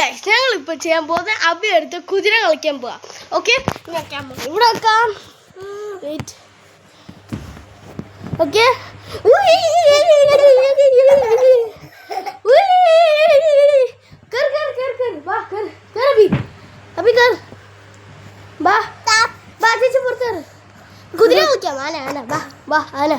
Guys ഞങ്ങളിപ്പോൾ ചെയ്യാൻ പോകുന്നത് അബി എടുത്ത് കുതിര കളിക്കാൻ പോവാം. ഓക്കെ, ഇവിടെ വെക്കാം. വെയിറ്റ്. ഓക്കെ, കുതിര കളിക്കാം. ആന ആന ബാ ബാ ആന.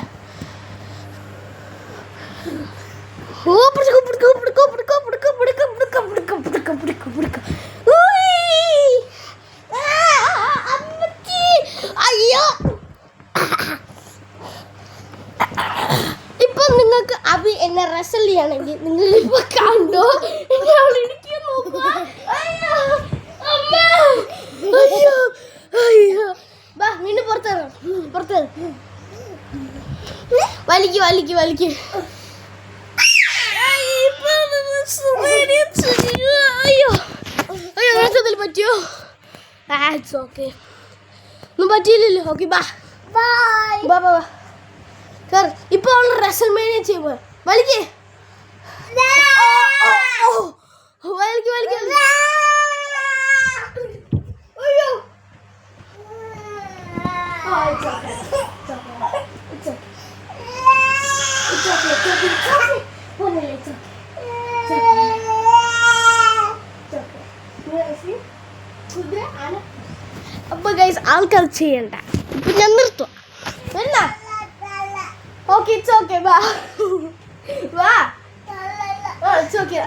അയ്യോ, ഇപ്പൊ നിങ്ങൾക്ക് അബി എന്നെ റെസൽ ചെയ്യണമെങ്കിൽ നിങ്ങൾ ഇപ്പൊ കണ്ടോ, അയ്യോ അയ്യോ. ബാ വീണ്ടും പുറത്ത് വലിക്ക് വലിക്ക് വലിക്ക്. അയ്യോ അയ്യോ, റെസൽ പറ്റിയോ? ഇറ്റ്സ് ഓക്കെ, ഒന്നും പറ്റിയില്ലല്ലോ. ഓക്കെ ബാ ബൈ ബാ ബാ സാർ. ഇപ്പൊ അവള് റെസൽമേനിയ ചെയ്യുമ്പോ വലിക്ക് വലിക്ക് വലിക്ക്. അയ്യോ അപ്പൊ ഗൈസ് ആൾക്കാർ ചെയ്യണ്ട. ഇപ്പൊ ഞാൻ നിർത്തുക. ഓക്കെ ഇറ്റ്സ് ഓക്കെ വാ വാ. It's okay.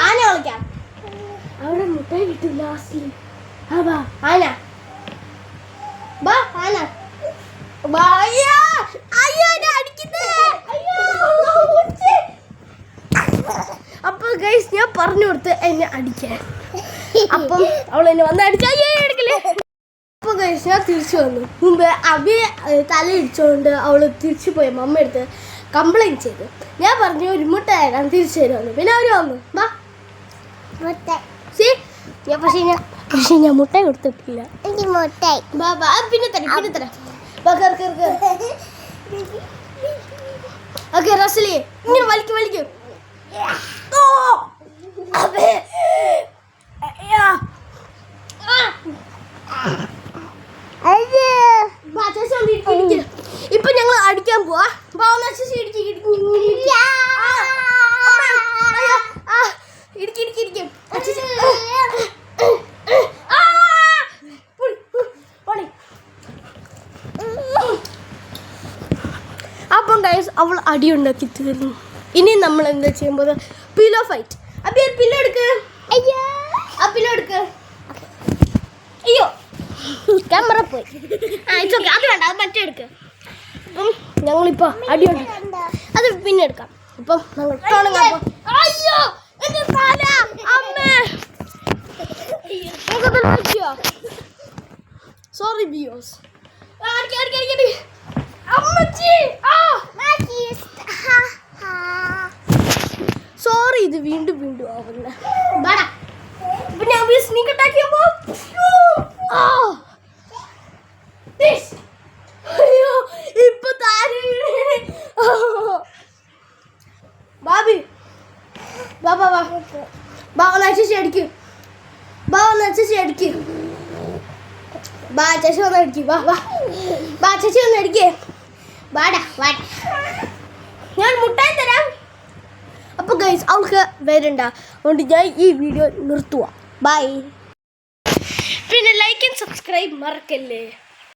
ആന കളിക്കാം. അവിടെ മുട്ടായി കിട്ടും ലാസ്റ്റിൽ. ആ വാ ആന വാ ആന. അപ്പൊ ഗൈസ് ഞാൻ പറഞ്ഞു കൊടുത്ത് എന്നെ അടിക്കാൻ. അപ്പം അവൾ എന്നെ വന്ന് അടിച്ച. അടിക്കല്ലേ. അപ്പൊ ഗൈസ് ഞാൻ തിരിച്ചു വന്നു. മുമ്പ് അബി തല ഇടിച്ചോണ്ട് അവള് തിരിച്ചു പോയി മമ്മ എടുത്ത് കംപ്ലൈന്റ് ചെയ്തു. ഞാൻ പറഞ്ഞു ഒരു മുട്ട തരാൻ തിരിച്ചു തരുമെന്ന്. പിന്നെ അവര് വന്നു വാ പക്ഷെ ഞാൻ മുട്ട കൊടുത്തിട്ടില്ല. പിന്നെ തരാം. ഓക്കെ റസലി ഇങ്ങനെ വലിക്ക്. ഇപ്പൊ ഞങ്ങൾ അടിക്കാൻ പോവാ. അപ്പം ഗൈസ് അവൾ അടിയുണ്ടാക്കി തീർന്നു. ഇനി നമ്മൾ എന്താ ചെയ്യുമ്പോൾ പില്ലോ ഫൈറ്റ്. അപ്പൊ പില്ലോ എടുക്ക്. ആ പില്ലോ എടുക്ക്. അയ്യോ ക്യാമറ പോയി. അത് വേണ്ട, അത് മറ്റേ എടുക്ക്. അപ്പം ഞങ്ങളിപ്പോ അടിയുണ്ട്, അത് പിന്നെ എടുക്കാം. ഇപ്പം ഞങ്ങൾ തുടങ്ങാൻ. അയ്യോ എന്റെ തല അമ്മേ. സോറി ബിയോസ്. സോറി, ഇത് വീണ്ടും ആവുന്ന. ഇപ്പൊ ഞാൻ സ്നീക്ക് അറ്റാക്ക് ചെയ്യുമ്പോ ഇപ്പൊ ബാബി ബാ ചേച്ചി അടിക്ക്. ചേച്ചി അടിക്ക്. ചേച്ചി വന്ന് അടിക്ക്. ചേച്ചി വന്ന് അടിക്കേ. ഞാൻ മുട്ടായി തരാം. അപ്പൊ ഗൈസ് അവൾക്ക് വരണ്ട, അതുകൊണ്ട് ഞാൻ ഈ വീഡിയോ നിർത്തുക. ബൈ. പിന്നെ ലൈക്ക് ആൻഡ് സബ്സ്ക്രൈബ് മറക്കല്ലേ.